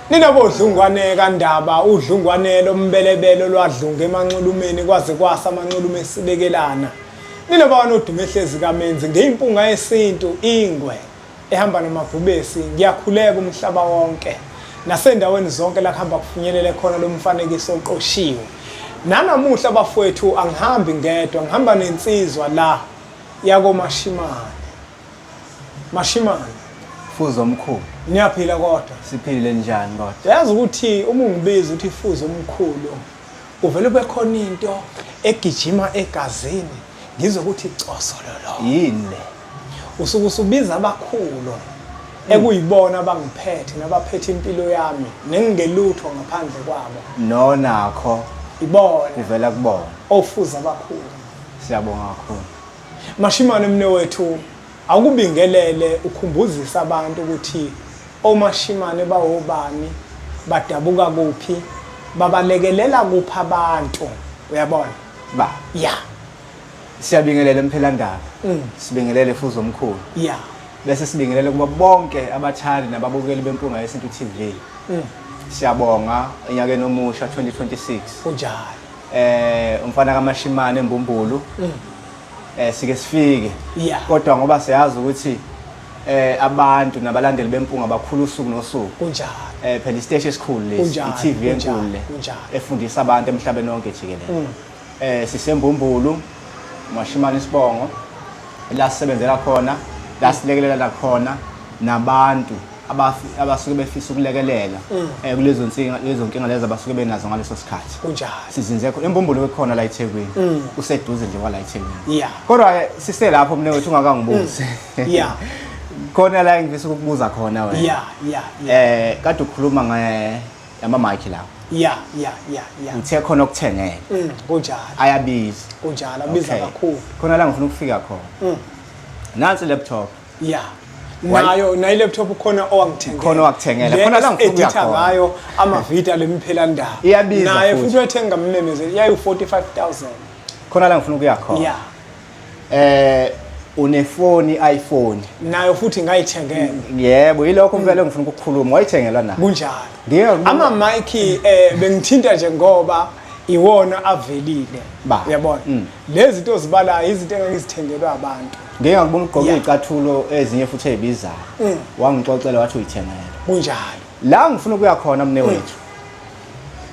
Ninabo dlungwane kaNdaba udlungwane lombelebelo lwadlunga emanxulumeni kwaze kwasa amanxulume esibekelana. Ninabana odume ehlezi kaMenzi ngeimpunga yesintu ingwe ehamba namabhubesi ngiyakhuleka umhlaba wonke nasendaweni zonke la kuhamba kufinyelele khona lo mfanekiso oqoshiwe. Nanamuhla bafowethu angihambi ngedwa ngihamba nensizwa la yako Mashimane. Mashimane Fuzo omkhulu. Niyaphila kodwa? Siphile njani kodwa? Yazi ukuthi uma ungibiza uthi Fuzo omkhulu uvela ube khona into egijima egazini ngizwe ukuthi cosololo. Yini le? Usuke usubiza abakhulu ekuyibona abangiphethe nabaphethe impilo yami nengelutho ngaphandle kwabo. No nakho Ibona ivela kubona. ofuza abakhulu. Siyabonga kakhulu. Mashimane mne wethu akubingelele ukhumbuzisa abantu ukuthi oMashimane bawobani badabuka kuphi babalekelela kuphi abantu uyabona Ba. ya Siyabingelela eMphelandaba. Sibingelele Fuzo omkhulu. ya Bese sibingelele kuba bonke abathandi nababukeli bempunga yesintu TV. Siyabonga enyakeni omusha 2026. unjani Umfana kaMashimane eMbumbulu. Sike sifike. ya Kodwa ngoba siyazi ukuthi abantu nabalandeli bempunga bakhulu usuku nosuku. unjani Phela isiteshi esikhulu lesi iTV enkulu le efundisa abantu emhlabeni wonke jikelele. Sisembumbulu Mashimane Sibongo la sisebenzela khona la silekelela khona nabantu abasuke befisa ukulekelela kulezo nkinga lezi abasuke benazo ngaleso sikhathi. unjani Sizinze khona embumbulu khona la eThekwini useduze nje kwala eThekwini. ya Kodwa sise lapho mne wethu ungakangibuzi. ya Khona la ngifisa ukukubuza khona wena. ya Kade ukhuluma ngama mic lawo. ya Uthe khona okuthengele. kunjani Ayabiza. kunjani abiza kakhulu Khona la ngifuna ukufika khona. Nansi laptop. ya nayo nayi laptop khona owangithengela Khona wakuthengela. Khona la ngifuna ukuya khona. ngayo amavidiyo lemiphelandaba Iyabiza naye futhi. futhi wethenga ngamemezeli yayi 45,000 Khona la ngifuna ukuya khona. ya Unefoni iPhone. nayo futhi ngayithengela Yebo yilokho vele ngifuna ukukhuluma. Wayithengelwa na? kunjalo ama mic bengithinta nje ngoba iwona avelile uyabona lezi zinto zibalayo izinto engizithengelwa abantu Ngeke ngikubona ugqoka izicathulo ezinye futhi ezibizayo. Wangixoxela wathi uyithengela. kunjalo La ngifuna ukuya khona mne wethu.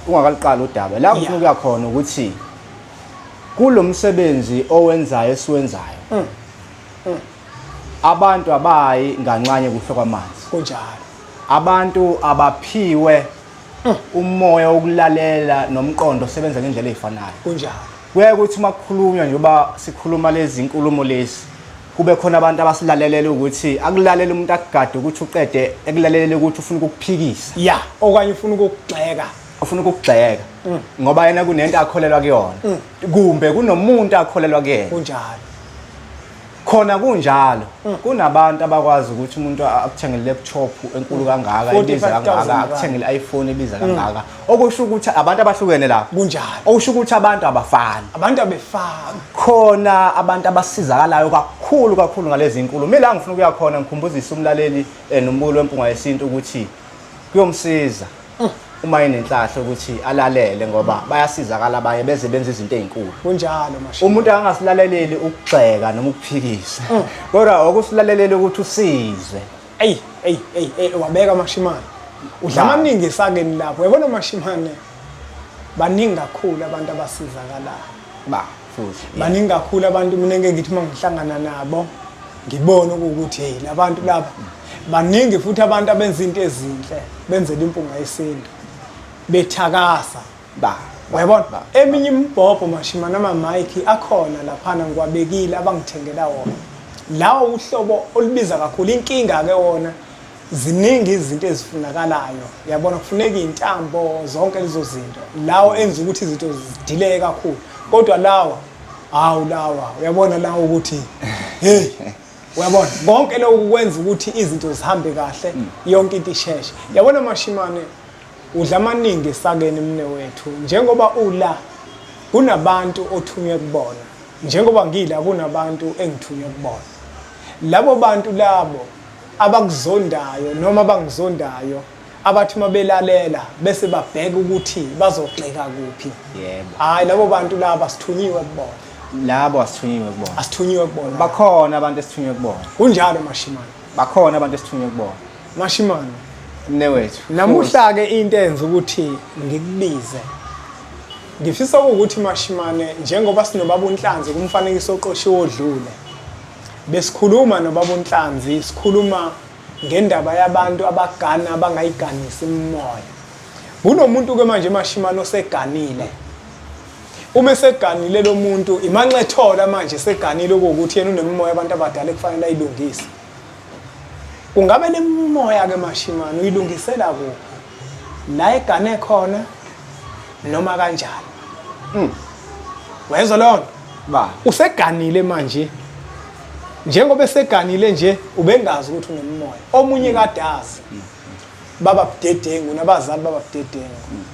Ungakaliqala udaba. La ngifuna ukuya khona ukuthi kulomsebenzi owenzayo esiwenzayo. Abantu abayi ngancanye kuhle kwamanzi. kunjalo Abantu abaphiwe umoya wokulalela nomqondo osebenza ngendlela ezifanayo. kunjalo Kuye ukuthi makukhulunywa njengoba sikhuluma lezi inkulumo lezi kube khona abantu abasilalelele ukuthi akulalela umuntu akugade ukuthi uqede ekulalelele ukuthi ufuna ukukuphikisa. ya okanye ufuna ukugxeka Ufuna ukugxeka ngoba yena kunento akholelwa kuyona. Kumbe kunomuntu akholelwa kuyena. kunjalo Khona kunjalo kunabantu abakwazi ukuthi umuntu akuthengele laptop enkulu kangaka ibiza kangaka akuthengele iPhone ibiza kangaka okusho ukuthi abantu abahlukene la kunjalo okusho ukuthi abantu abafani abantu abefaka khona abantu abasizakalayo kakhulu ngalezi inkulu mina la ngifuna ukuya khona ngikhumbuzisa umlaleli nombulo wempunga yesintu ukuthi kuyomsiza uma enenhlahla ukuthi alalele ngoba bayasizakala abaye beze benza izinto ezinkulu kunjalo Mashimane umuntu angasilaleleli ukugxeka noma ukuphikisa kodwa okusilalelele ukuthi usizwe wabeka Mashimane udla amaningi esakeni lapho uyabona Mashimane baningi kakhulu abantu abasizakalayo futhi baningi kakhulu abantu mina ngeke ngithi mangihlangana nabo ngibone ukuthi hey labantu laba baningi futhi abantu abenza into ezinhle benzela impunga yesintu bethakasa uyabona eminye imbhobho Mashimane ama mic akhona laphana ngikwabekile abangithengela wona lawo uhlobo olubiza kakhulu inkinga ke wona ziningi izinto ezifunakalayo uyabona kufuneka intambo zonke lezo zinto lawo enza ukuthi izinto zidileke kakhulu kodwa lawa uyabona lawo ukuthi hey uyabona konke lokho kwenza ukuthi izinto zihambe kahle yonke into isheshe yabona Mashimane udla amaningi esakeni mne wethu njengoba ula kunabantu othunywe kubona njengoba ngila kunabantu engithunywe kubona labo bantu labo abakuzondayo noma abangizondayo abathi mabelalela bese babheka ukuthi bazogxeka kuphi. Yebo. Hayi labo bantu laba sithunyiwe kubona. Labo asithunyiwe kubona. Asithunyiwe kubona. Bakhona abantu esithunyiwe kubona. Kunjalo Mashimane. Bakhona abantu esithunyiwe kubona. Mashimane. Mnewethu. Namuhla ke into enza ukuthi ngikubize. Ngifisa ukuthi Mashimane njengoba sinobaba uNhlanzi kumfanekiso oqoshiwe odlule. Besikhuluma nobaba uNhlanzi, sikhuluma ngendaba yabantu abagana abangayiganisi imimoya. Kunomuntu ke manje Mashimane oseganile. Uma eseganile lo muntu imanxe ethola manje seganile ukuthi yena unemimoya abantu abadala ekufanele ayilungise. Ungabe nemimoya ke Mashimane uyilungisela kuphi? La egane khona noma kanjani? Wezwa lona? Ba. Useganile manje. Njengoba eseganile nje ubengazi ukuthi unemimoya. Omunye kadazi. Baba Budedengu nabazali baba Budedengu.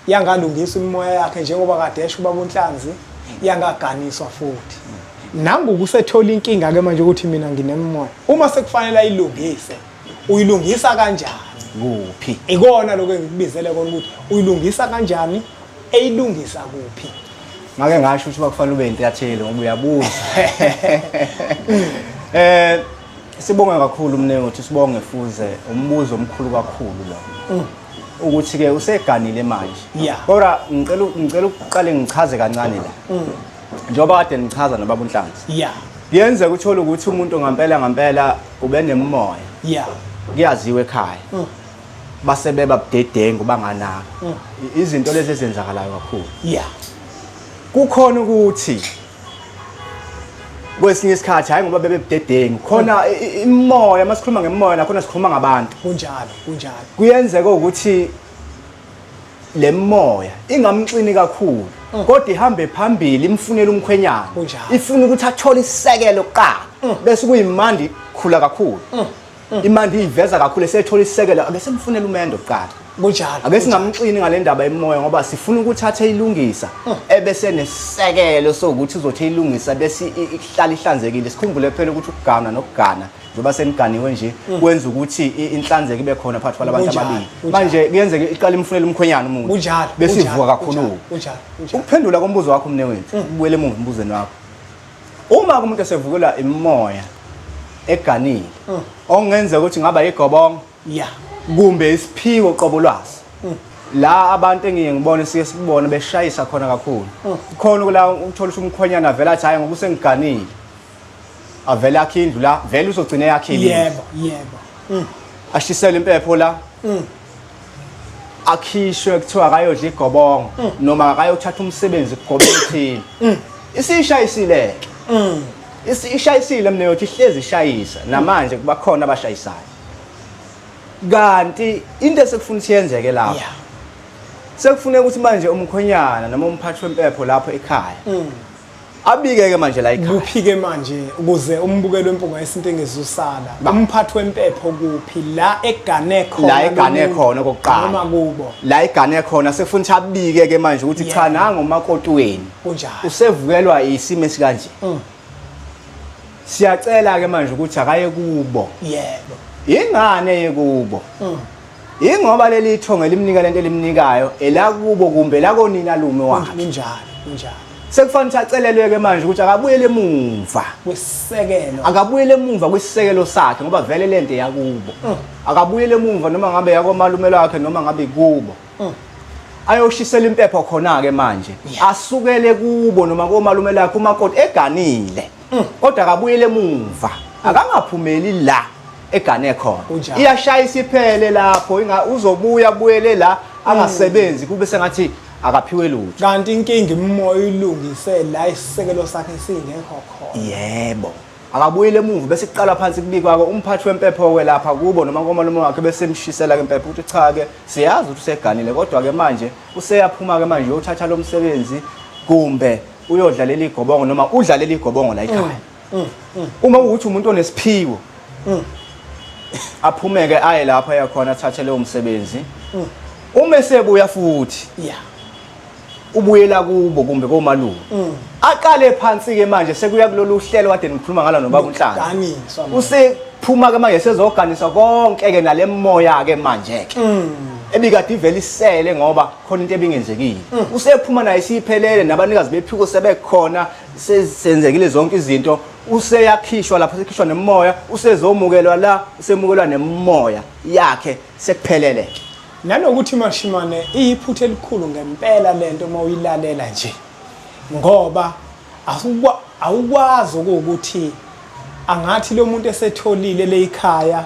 Yangalungisa imimoya yakhe njengoba kade esho ubaba uNhlanzi, yangaganiswa futhi. Nangu kusethola inkinga ke manje ukuthi mina nginemimoya. Uma sekufanele ayilungise, uyilungisa kanjani? Kuphi? Ikona lokho engikubizele kona ukuthi uyilungisa kanjani? Eyilungisa kuphi? Ngake ngasho ukuthi bakufanele ube intatheli ngoba uyabuza. Sibonga kakhulu Mnewethu, sibonge fuze umbuzo omkhulu kakhulu lo. Ukuthi ke useganile manje. Yeah. Kodwa ngicela uqale ngichaze kancane la. Njoba kade ngichaza nobaba uNhlanzi. Yeah. Kuyenza ukuthola ukuthi umuntu ngampela ube nemimoya. Yeah. Kuyaziwe ekhaya. Basebeba Budedengu banganaka. Izinto lezi ezenzakalayo kakhulu. Yeah. Kukhona ukuthi kwesinye isikhathi hayi ngoba bebe Budedengu khona imimoya masikhuluma ngemimoya nakhona sikhuluma ngabantu. Kunjalo. Kuyenzeka ukuthi le moya ingamxini kakhulu kodwa ihambe phambili imfunela umkhwenyana. Ifuna ukuthi athole isekelo kuqala bese kuyimandi khula kakhulu. Imandi iveza kakhulu esethola isekelo ake semfunela umendo kuqala. Kunjalo. Ake singamxini ngale ndaba yemoya ngoba sifuna ukuthi athe ilungisa ebese nesekelo sokuthi uzothi ilungisa bese ihlala ihlanzekile. Sikhumbule phela ukuthi ukugana nokugana njoba seniganiwe nje kwenza ukuthi inhlanzeko ibe khona phakathi kwalabantu ababili. Manje kuyenzeka iqala imfunela umkhwenyana umuntu. Kunjalo. Bese ivuka kakhulu. Kunjalo. Ukuphendula kombuzo wakho Mnewethu, ubuyele emuva umbuzweni wakho. Uma umuntu esevukela imimoya eganile, ongenza ukuthi ngaba igobongo. Yeah. Kumbe isiphiwo qobo lwazi. La abantu engiye ngibone sike sikubona beshayisa khona kakhulu. Khona kula uthola umkhwenyana avela athi hayi ngoba usengiganile. Avela akhe indlu la, vele uzogcina yakhe indlu. Yebo. Ashisele impepho la. Akhishwe kuthiwa akayodla igobongo noma akayothatha umsebenzi kugobethini. Isishayisile. Isishayisile Mnewethu ihlezi ishayisa namanje kuba khona abashayisayo. Kanti into esekufuna ukuthi yenzeke lapho. Yeah. Sekufuneka ukuthi manje umkhwenyana noma umphathi wempepho lapho ekhaya. Abike ke manje la ekhaya. Kuphi ke manje ukuze umbukelo wempunga yesinto engezusala. Umphathi wempepho kuphi la egane khona. La egane khona kokuqala. Noma kubo. La egane khona sekufuna ukuthi abike ke manje ukuthi cha nanga umakotweni. Kunjalo. Usevukelwa isimo esikanje. Siyacela ke manje ukuthi akaye kubo. Yebo. Ingane yekubo. Ingoba leli thonga elimnika lento elimnikayo elakubo kumbe la konina lume wakhe. Kunjalo. Sekufanele ukuthi acelelwe ke manje ukuthi akabuyele emuva. Kwesekelo. Akabuyele emuva kwesisekelo sakhe ngoba vele lento yakubo. Akabuyele emuva noma ngabe yakomalume lakhe noma ngabe kubo. Ayoshisela impepho khona ke manje. Asukele kubo noma komalume lakhe umakoti eganile. Kodwa akabuyele emuva. Akangaphumeli la egane khona. Iyashayisa iphele lapho uzobuya abuyele la angasebenzi kube sengathi akaphiwe lutho. Kanti inkinga imimoya ilungise la isisekelo sakhe singekho khona. Yebo. Akabuyele emuva bese iqala phansi kubikwa ke umphathi wempepho ke lapha kubo noma komalume wakhe bese emshisela ke impepho ukuthi cha ke siyazi ukuthi useganile kodwa ke manje useyaphuma ke manje uyothatha lo msebenzi kumbe uyodlalela igobongo noma udlalela igobongo la ekhaya. Uma ukuthi umuntu onesiphiwo aphumeke aye lapha yakhona athathe leyo msebenzi. Uma esebuya futhi ubuyela kubo kumbe komalume aqale phansi ke manje sekuya kulolu hlelo kade nikhuluma ngalo nobaba uNhlanga usephuma ke manje sezoganisa konke ke nalemoya ke manje ke ebikade ivela isele ngoba khona into ebingenzekile usephuma naye siphelele nabanikazi bephiko sebekhona sezenzekile zonke izinto useyakhishwa lapho sekhishwa nemoya usezomukelwa la usemukelwa nemoya yakhe sekuphelele nanokuthi Mashimane iyiphuthe elikhulu ngempela lento mawuyilalela nje ngoba awukwazi ukuthi angathi lo muntu esetholile leyikhaya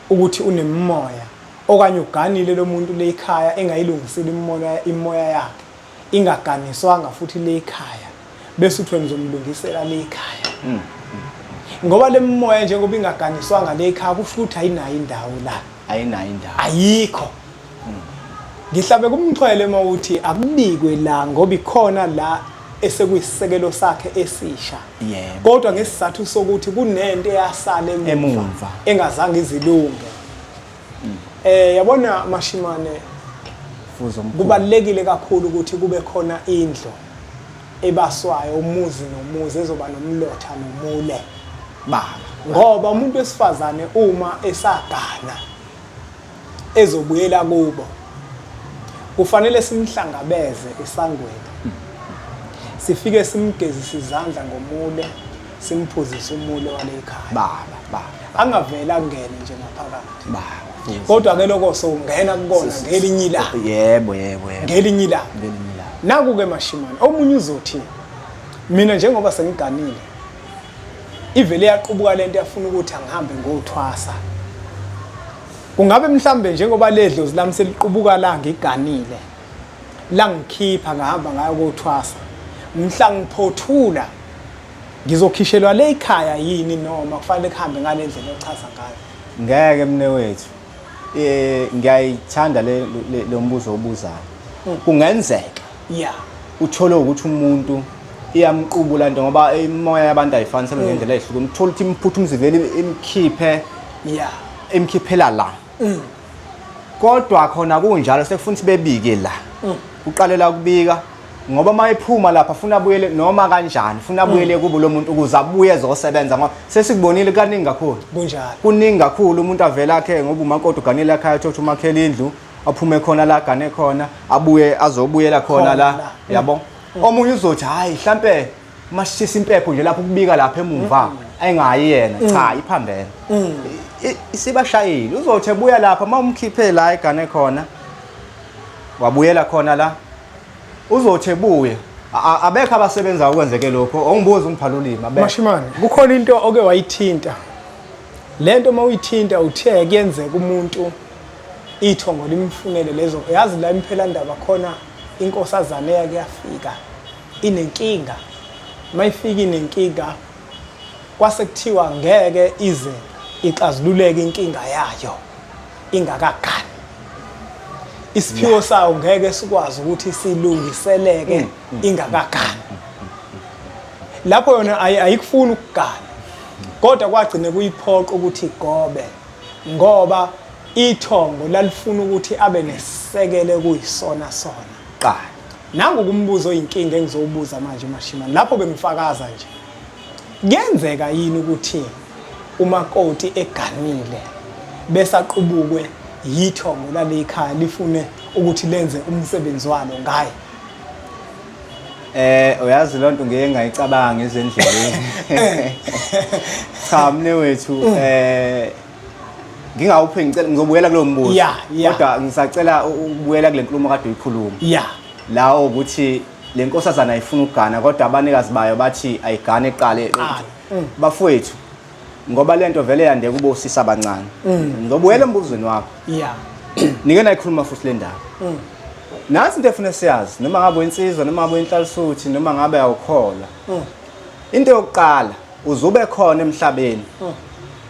ukuthi unemoya okanye uganile lo muntu leyikhaya engayilungisile imoya yakhe ingaganiswanga futhi leyikhaya bese uthi ngizomlungisela leyikhaya ngoba lemoya njengoba ingaganiswanga leyikhaya kusho ukuthi ayinayo indawo la ayinayo indawo ayikho ngihlabe kumxhwele mawuthi akubikwe la ngoba ikhona la esekuyisisekelo sakhe esisha kodwa ngesizathu sokuthi kunento eyasala emuva engazange izilunge yabona Mashimane kubalekile kakhulu ukuthi kube khona indlu ebaswayo umuzi nomuzi ezoba nomlotha nomule baba ngoba umuntu wesifazane uma esagana ezobuyela kubo kufanele simhlangabeze esangweni sifike simgezise izandla ngomule simphuzise umule wale ekhaya baba angavela angene nje ngaphakathi baba kodwa ke lokho sowungena kubona ngelinye ilanga yebo ngelinye ilanga naku ke Mashimane omunye uzothi mina njengoba sengiganile ivele yaqubuka lento yafuna ukuthi angihambe ngothwasa kungabe mhlambe njengoba ledlozi lami seliqubuka la ngiganile la ngikhipha ngahamba ngayo kothwasa mhla ngiphothula ngizokhishelwa le ekhaya yini noma kufanele kuhambe ngale ndlela ochaza ngayo ngeke mne wethu ngiyayithanda lo mbuzo obuzayo kungenzeka uthole ukuthi umuntu iyamqubula into ngoba imoya yabantu ayifani ngendlela ehlukene uthola ukuthi imphuthu umzivele imkhiphela la kodwa khona kunjalo sekufuna sibebike la uqalela ukubika ngoba mayiphuma lapha afuna abuyele noma kanjani ufuna abuyele kubo lo muntu ukuze abuye ezosebenza ngoba sesikubonile kaningi kakhulu kunjalo kuningi kakhulu umuntu avela akhe ngoba umakoti uganile ekhaya thothi umakhela indlu aphume khona la gane khona abuye azobuyela khona la yabo omunye uzothi hayi mhlambe masishisa impepho nje lapho kubika lapha emuva ayingayi yena cha iphambene isibashayile uzothi ebuya lapha mawumkhiphe la egane khona wabuyela khona la uzothi ebuye abekho abasebenza ukwenzeke lokho ongibuza ungiphalulima Mashimane kukhona into oke wayithinta lento mawuyithinta uthe kuyenzeka umuntu ithongo limfunele lezo yazi la imphela ndaba khona inkosazane yake yafika inenkinga mayifika inenkinga kwase kuthiwa ngeke ize ixazululeke inkinga yayo ingakagani isiphiwo sawo ngeke sikwazi ukuthi silungiseleke ingakagani lapho yona ayikufuni ukugana kodwa kwagcine kuyiphoqa ukuthi igobe ngoba ithongo lalifuna ukuthi abe nesisekele kuyisona sona qala nangu kumbuzo oyinkinga engizobuza manje Mashimane lapho bengifakaza nje kuyenzeka yini ukuthi umakoti eganile bese aqubukwe yithongo lale ekhaya lifune ukuthi lenze umsebenzi walo ngaye uyazi lonto ngeke ngayicabanga ezendleleni cha mne wethu ngingawuphe ngicela ngizobuyela kulo mbuzo kodwa ngisacela ukubuyela kule nkulumo kade uyikhuluma la ukuthi le nkosazana ayifuna ukugana kodwa abanikazi bayo bathi ayigane eqale bafowethu ngoba lento vele yande kubo usisa abancane ngizobuyela embuzweni wakho nike nayikhuluma futhi le ndaba nasi into efuna siyazi noma ngabe insizwa noma ngabe inhlalisuthi noma ngabe awukholwa into yokuqala uzube khona emhlabeni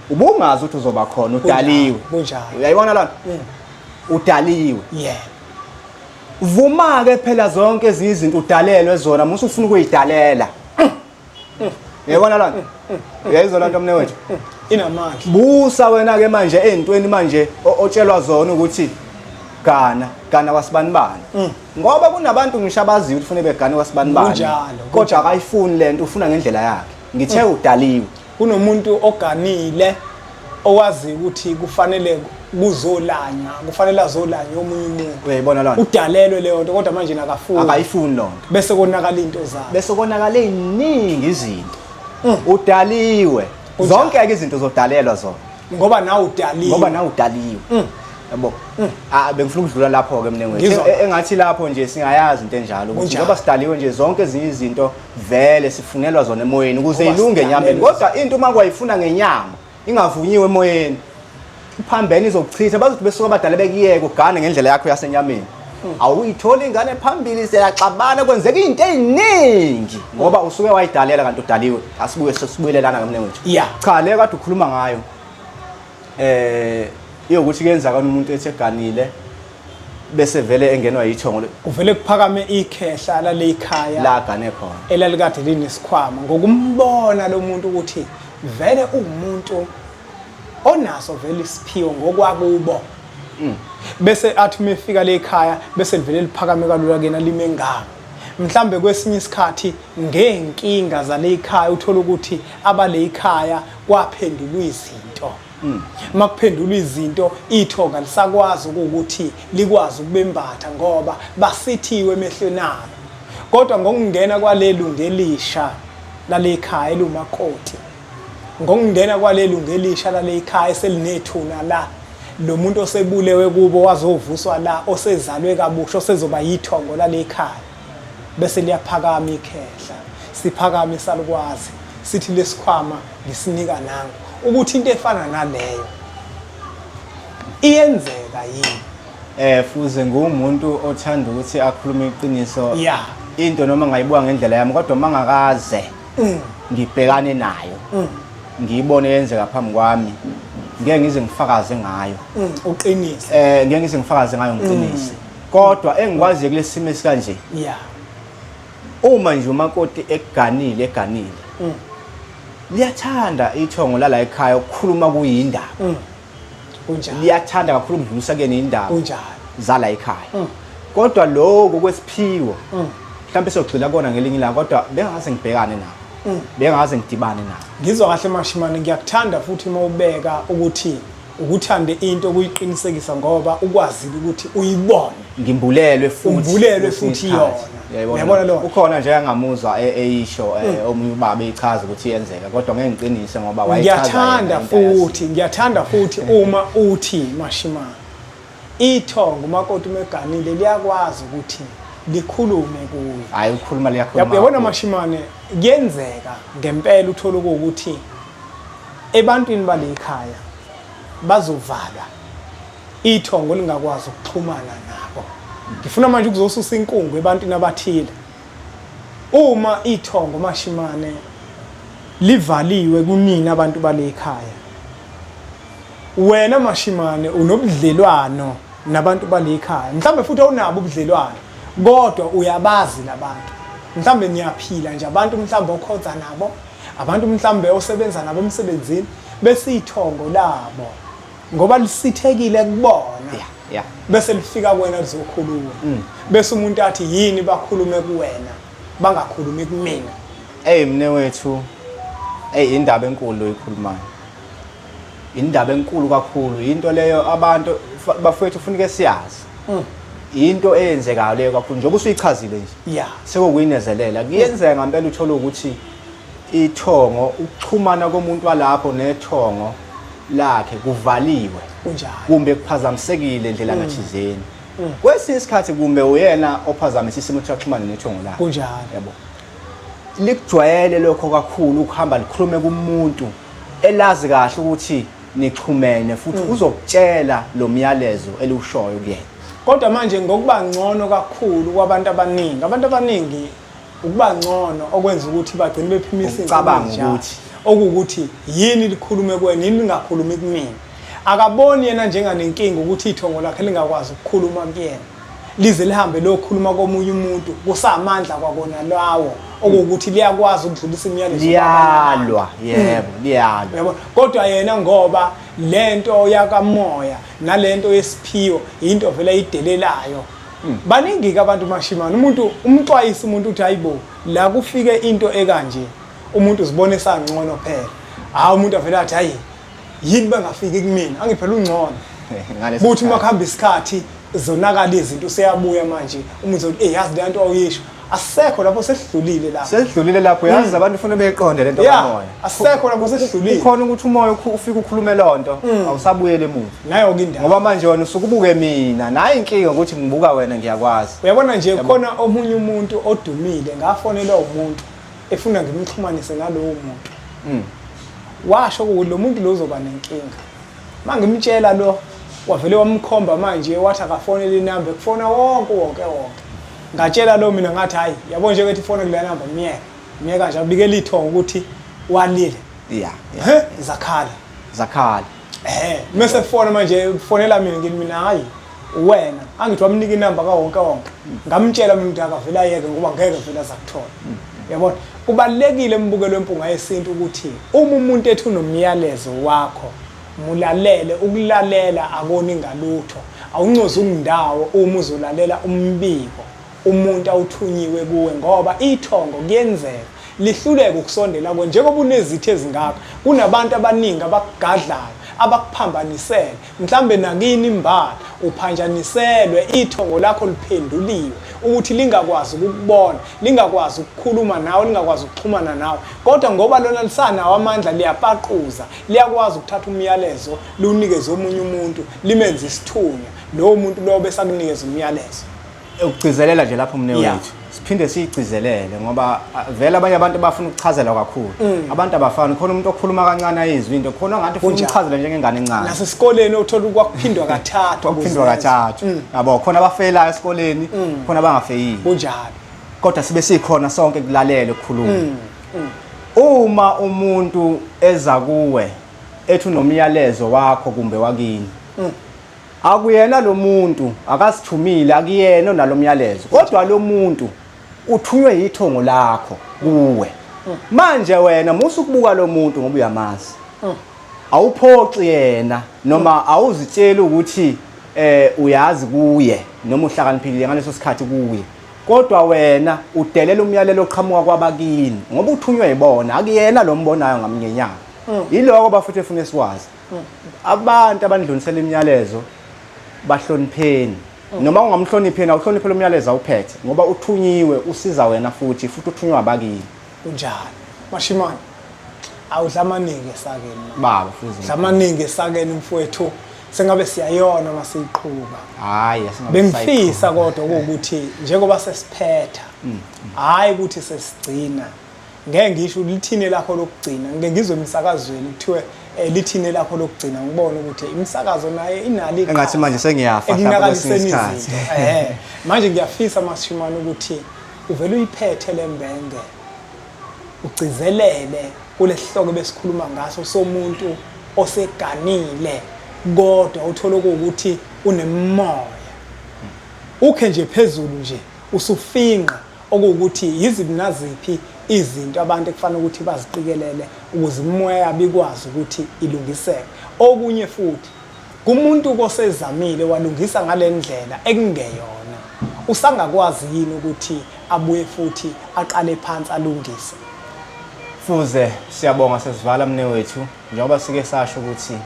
ubungazi ukuthi uzoba khona udaliwe uyayibona lana udaliwe vuma ke phela zonke izinto udalelwe zona musu ufuna ukuyidalela uyayibona lana uyayizona into mne wethu inamandla busa wena ke manje ezintweni manje otshelwa zona ukuthi gana kwasibanibani ngoba kunabantu ngisho abaziyo ukuthi ufune begane kwasibanibani kodwa akayifuni lento ufuna ngendlela yakhe ngithe udaliwe kunomuntu oganile owazi ukuthi kufanele kufanele azolanya omunye umuntu uyayibona lona udalelwe leyo nto kodwa manje akayifuni lonto bese konakala into zabo bese konakala eziningi izinto udaliwe zonke ke izinto zodalelwa zona ngoba nawe udaliwe yabo bengifuna ukudlula lapho ke mnengwe engathi lapho nje singayazi into enjalo ukuthi ngoba sidaliwe nje zonke ezinye izinto vele sifunelwa zona emoyeni ukuze ilunge enyameni kodwa into uma kwayifuna ngenyama ingavunyiwe emoyeni iphambene izokuchitha bazothi besuka abadala bekiyeke ugane ngendlela yakho yasenyameni awuyithola ingane phambili siyaxabana kwenzeka izinto eziningi ngoba usuke wayidalela kanti udaliwe asibuye sesibuyelelana ngemnengwethu cha le kade ukhuluma ngayo iyokuthi kuyenzeka umuntu etheganile bese vele engenwa yithongo kuvele kuphakame ikhehla lale ekhaya la gane khona elalikade linesikhwama ngokumbona lo muntu ukuthi vele umuntu onaso vele isiphiwo ngokwakubo bese athi mefika le ekhaya bese livele liphakame kalula kena lime ngami mhlambe kwesinye isikhathi ngenkinga zale ekhaya uthola ukuthi abale ekhaya kwaphendulwa izinto makuphendulwa izinto ithonga lisakwazi ukuthi likwazi ukubembatha ngoba basithiwe emehlweni abo kodwa ngokungena kwalelungu elisha lale ekhaya elumakoti ngokungena kwalelungu elisha lale ekhaya eselinethuna la lo muntu osebulewe kubo wazovuswa la osezalwe kabusha osezoba yithongo lale ekhaya bese liyaphakama ikhehla siphakama isalukwazi sithi lesikhwama lisinika nangu ukuthi into efana naleyo iyenzeka yini fuze ngumuntu othanda ukuthi akhulume iqiniso into noma ngayibuka ngendlela yami kodwa mangakaze ngibhekane nayo ngiyibone yenzeka phambi kwami ngeke ngize ngifakaze ngayo uqinise ngeke ngize ngifakaze ngayo ngiqinise kodwa engikwaziyo kulesimo esikanje uma nje umakoti eganile liyathanda ithongo lala ekhaya ukukhuluma kuyindaba unjani liyathanda kakhulu ukudlulisa kene indaba unjani zala ekhaya kodwa lokho kwesiphiwo mhlawumbe sogcila kona ngelinye la kodwa bengaze ngibhekane nabo bengaze ngidibane nabo ngizwa kahle mashimane ngiyakuthanda futhi mawubeka ukuthi ukuthande into kuyiqinisekisa ngoba ukwazile ukuthi uyibone ngimbulelwe futhi yabona lo ukhona nje angamuzwa eyisho omunye ubaba echaza ukuthi yenzeka kodwa ngeke ngiqinise ngoba wayechaza ngiyathanda futhi uma uthi mashimane ithongo umakoti umeganile liyakwazi ukuthi likhulume kuyo hayi ukukhuluma liyakhuluma yabona mashimane kuyenzeka ngempela uthola ukuthi ebantwini bale ekhaya bazovalwa ithongo lingakwazi ukuxhumana nabo ngifuna manje ukuzosusa inkungu ebantwini abathile uma ithongo mashimane livaliwe kunina abantu bale ekhaya wena mashimane unobudlelwano nabantu bale ekhaya mhlambe futhi awunabo ubudlelwano kodwa uyabazi labantu mhlambe niyaphila nje abantu mhlambe okhonza nabo abantu mhlambe osebenza nabo emsebenzini bese ithongo labo ngoba lisithekile kubona bese lifika kuwena lizokhuluma bese umuntu athi yini bakhulume kuwena bangakhulumi kumina mnewethu indaba enkulu oyikhulumayo indaba enkulu kakhulu into leyo abantu bafethu ufunike siyazi into eyenzekayo leyo kakhulu njengoba usuyichazile nje sekuyinezelela kuyenzeka ngempela uthola ukuthi ithongo ukuxhumana komuntu walapho nethongo lakhe kuvaliwe kunjani kumbe kuphazamisekile indlela ngathizeni kwesinye isikhathi kumbe uyena ophazamise isimo sokuxhumana nethongo lakhe kunjani yabo likujwayele lokho kakhulu ukuhamba likhulume kumuntu elazi kahle ukuthi nixhumene futhi uzokutshela lo myalezo eliwushoyo kuyena kodwa manje ngokuba ngcono kakhulu kwabantu abaningi ukuba ngcono okwenza ukuthi bagcine bephimisa incabanga ukuthi okuthi yini likhulume kuwena yini lingakhulumi kumina akaboni yena njenganenkinga ukuthi ithongo lakhe lingakwazi ukukhuluma kuyena lize lihambe lokukhuluma komunye umuntu kusamandla kwakona lawo okuthi liyakwazi ukudlulisa imiyalezo liyalwa yebo kodwa yena ngoba lento yakamoya nalento yesiphiwo into vele ayidelelayo. Baningi ke abantu mashimana umuntu umxwayisa umuntu uthi hayibo la kufike into ekanje umuntu uzibona esangcono phela. Hayi umuntu avela athi hayi yini bangafiki kumina angiphela ungcono. Buthi makuhamba isikhathi zonakala izinto useyabuya manje umuntu uthi yazi lento awuyisho asekho lapho sesidlulile lapho. Sesidlulile lapho yazi abantu ufuna beyiqonde lento kamoya. Asekho lapho sesidlulile. Ukhona ukuthi umoya ufike ukhulume lonto awusabuyele emuva. Nayo ke indawo. Ngoba manje wena usukubuke mina nayi inkinga ukuthi ngibuka wena ngiyakwazi. Uyabona nje khona omunye umuntu odumile ngafonela umuntu efuna ngimxhumanise nalowo muntu. Washo ukuthi lo muntu lo uzoba nenkinga. Mangimtshela lo wavele wamkhomba manje wathi akafonele inamba kufona wonke. Ngatshela lo mina ngathi hayi yabo nje ukuthi ifone kule namba miyeka nje abikela ithongo ukuthi walile. Zakhala. Mase fona manje fonela mina hayi wena angithi wamnika inamba kawonke. Ngamtshela mina ukuthi akavela yeke ngoba ngeke vela zakuthola. Yabona kubalekile embukelo wempunga yesintu ukuthi uma umuntu ethi unomyalezo wakho mulalele ukulalela akoni ngalutho awuncoza undawo uma uzolalela umbiko umuntu awuthunyiwe kuwe ngoba ithongo kuyenzeka lihluleke ukusondela kwe njengoba unezithe ezingaka kunabantu abaningi abakugadlayo abakuphambanisele mhlambe nakini imbala uphanjaniselwe ithongo lakho liphenduliwe ukuthi lingakwazi ukubona lingakwazi ukukhuluma nawe lingakwazi ukuxhumana nawe kodwa ngoba lona lisanawo amandla liyapaquza liyakwazi ukuthatha umyalezo lunikeze omunye umuntu limenze isithunya lo muntu lo bese akunikeza umyalezo ukugcizelela nje lapho mne wethu siphinde siyigcizelele ngoba vele abanye abantu bafuna ukuchazela kakhulu abantu abafani khona umuntu okhuluma kancane ayizwi into khona ngathi ufuna ukuchazela njengengane encane nasesikoleni uthola ukwakuphindwa kathathu yabo khona abafeyila esikoleni khona abangafeyili kunjalo kodwa sibe sikhona sonke kulalele ukukhuluma uma umuntu eza kuwe ethi unomyalezo wakho kumbe wakini akuyena lo muntu akasithumile akuyena nalomyalezo kodwa lo muntu uthunywe yithongo lakho kuwe manje wena musukubuka lo muntu ngoba uyamazi awuphoxi yena noma awuzitshela ukuthi uyazi kuye noma uhlakaniphile ngaleso sikhathi kuye kodwa wena udelela umyalelo oqhamuka kwabakini ngoba uthunywe yibona akuyena lo mbonayo ngamnyenyana yiloko bafuthi efuna esikwazi abantu abandlulisela imiyalezo bahlonipheni noma ungamhlonipheni awuhloniphe lo myalezo awuphethe ngoba uthunyiwe usiza wena futhi uthunywa abakini kunjalo mashimani awudlamaningi esakeni baba futhi dlamaningi esakeni mfowethu sengabe siyayona masiqhubha hayi bengifisa kodwa ukuthi njengoba sesiphetha hayi ukuthi sesigcina ngeke ngisho lithine lakho lokugcina ngeke ngizwe emsakazweni kuthiwe lithine lakho lokugcina ngibona ukuthi imisakazo naye inali engathi manje sengiyafa lapho lesikhathi manje ngiyafisa mashimani ukuthi uvela uyiphethe lembenge ugcizelele kulesihloko besikhuluma ngaso somuntu oseganile kodwa uthola ukuthi unemoya ukhe nje phezulu nje usufinqa okuwukuthi yiziphi naziphi izinto abantu ekufanele ukuthi baziqikelele ukuze umoya yabo ikwazi ukuthi ilungiseke okunye futhi kumuntu kosezamile walungisa ngalendlela ekungeyona usangakwazi yini ukuthi abuye futhi aqale phansi alungise fuze siyabonga sesivala mne wethu njengoba sike sasho ukuthi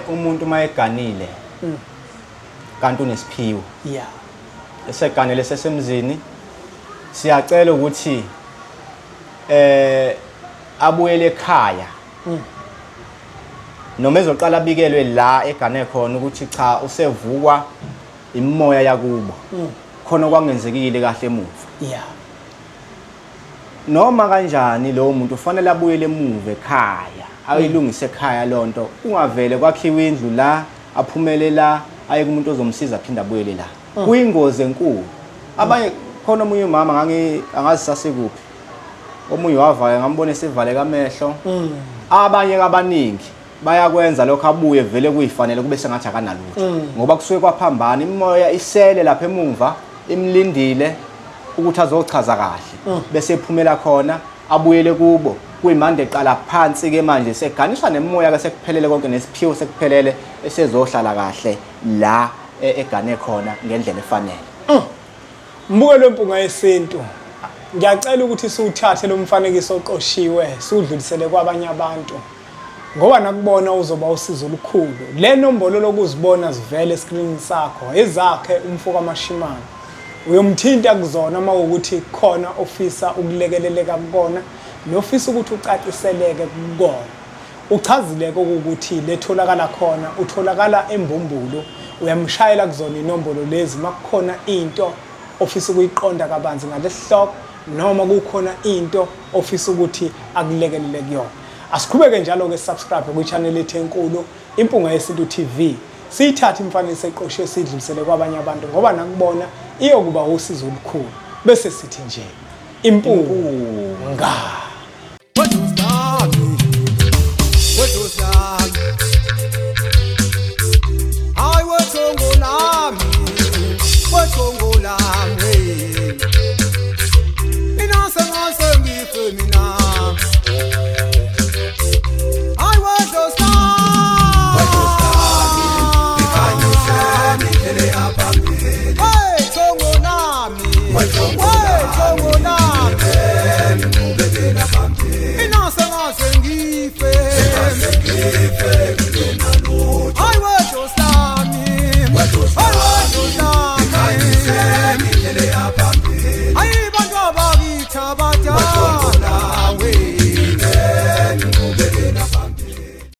umuntu mayeganile kanti unesiphiwo eseganele sesemzini siyacela ukuthi abuyele ekhaya noma ezoqala abikelwe la egane khona ukuthi cha usevukwa imimoya yakubo khona kwangenzekile kahle emuva noma kanjani lo muntu ufanele abuyele emuva ekhaya ayilungise ekhaya lonto ungavele kwakhiwe indlu la aphumele la aye kumuntu ozomsiza aphinda abuyele la kuyingozi enkulu abanye khona omunye umama angazi sasekuphi omunye wavaya ngambona esivale kamehlo abanye abaningi bayakwenza lokho abuye vele kuyifanele kube sengathi akanalutho ngoba kusuke kwaphambana imoya isele lapha emuva imlindile ukuthi azochaza kahle bese ephumela khona abuyele kubo kuyimande eqala phansi ke manje seganiswa nemoya ke sekuphelele konke nesiphiwo sekuphelele esezohlala kahle la egane khona ngendlela efanele. Mbuke lo mpunga yesintu. Ngiyacela ukuthi siwuthathe lo mfanekiso oqoshiwe siudlulisele kwabanye abantu. Ngoba nakubona uzoba usizo olukhulu. Le nombolo lokuzibona zivele escreen sakho ezakhe umfoka Mashimane. Uyomthinta kuzona mawukuthi khona ofisa ukulekeleleka kukona nofisa ukuthi ucaciseleke kukona. Uchazileke ukuthi letholakala khona utholakala eMbumbulo uyamshayela kuzona inombolo lezi makukhona into ofisa ukuyiqonda kabanzi ngalesihloko noma kukhona into ofisa ukuthi akulekelele kuyona. Asiqhubeke njalo ke subscribe ku channel yethu enkulu Impunga Yesintu TV. Siyithatha imfanekiso eqoshiwe sidlulisele kwabanye abantu ngoba nakubona iyokuba usizo olukhulu bese sithi nje impunga.